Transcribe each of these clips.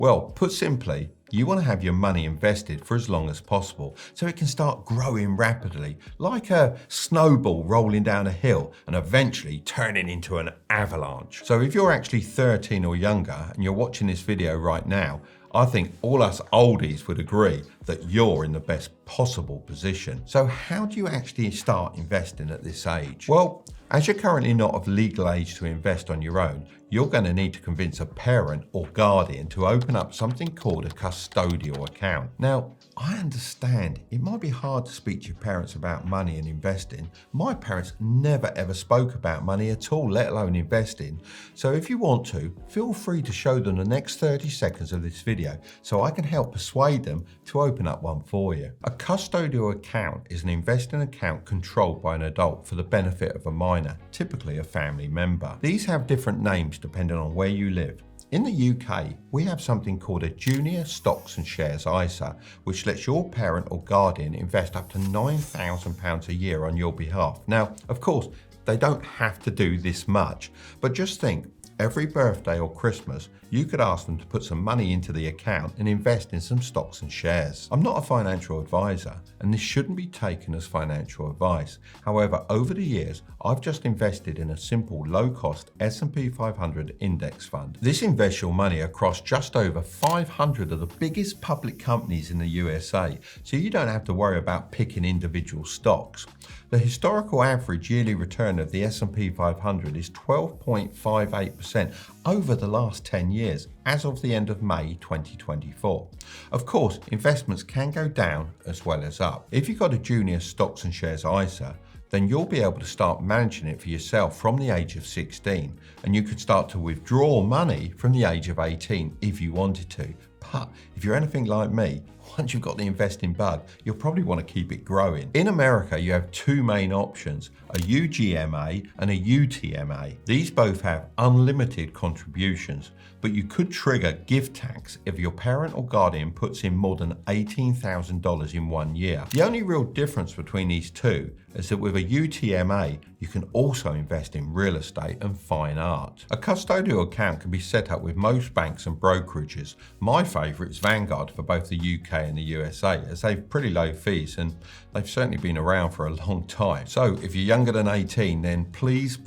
Well, put simply, you want to have your money invested for as long as possible so it can start growing rapidly, like a snowball rolling down a hill and eventually turning into an avalanche. So if you're actually 13 or younger and you're watching this video right now, I think all us oldies would agree that you're in the best possible position. So how do you actually start investing at this age? Well, as you're currently not of legal age to invest on your own, you're going to need to convince a parent or guardian to open up something called a custodial account. Now, I understand it might be hard to speak to your parents about money and investing. My parents never ever spoke about money at all, let alone investing. So if you want to, feel free to show them the next 30 seconds of this video so I can help persuade them to open up one for you. A custodial account is an investing account controlled by an adult for the benefit of a minor, typically a family member. These have different names depending on where you live. In the UK, we have something called a Junior Stocks and Shares ISA, which lets your parent or guardian invest up to £9,000 a year on your behalf. Now, of course, they don't have to do this much, but just think, every birthday or Christmas, you could ask them to put some money into the account and invest in some stocks and shares. I'm not a financial advisor, and this shouldn't be taken as financial advice. However, over the years, I've just invested in a simple low-cost S&P 500 index fund. This invests your money across just over 500 of the biggest public companies in the USA, so you don't have to worry about picking individual stocks. The historical average yearly return of the S&P 500 is 12.58% over the last 10 years, as of the end of May 2024. Of course, investments can go down as well as up. If you've got a Junior Stocks and Shares ISA, then you'll be able to start managing it for yourself from the age of 16, and you could start to withdraw money from the age of 18 if you wanted to. But if you're anything like me, once you've got the investing bug, you'll probably want to keep it growing. In America, you have two main options, a UGMA and a UTMA. These both have unlimited contributions, but you could trigger gift tax if your parent or guardian puts in more than $18,000 in 1 year. The only real difference between these two is that with a UTMA, you can also invest in real estate and fine art. A custodial account can be set up with most banks and brokerages. My favourite is Vanguard for both the UK and the USA, as they've pretty low fees and they've certainly been around for a long time. So if you're younger than 18, then please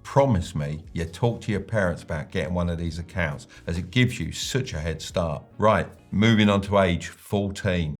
promise me you talk to your parents about getting one of these accounts, as it gives you such a head start. Right, moving on to age 14.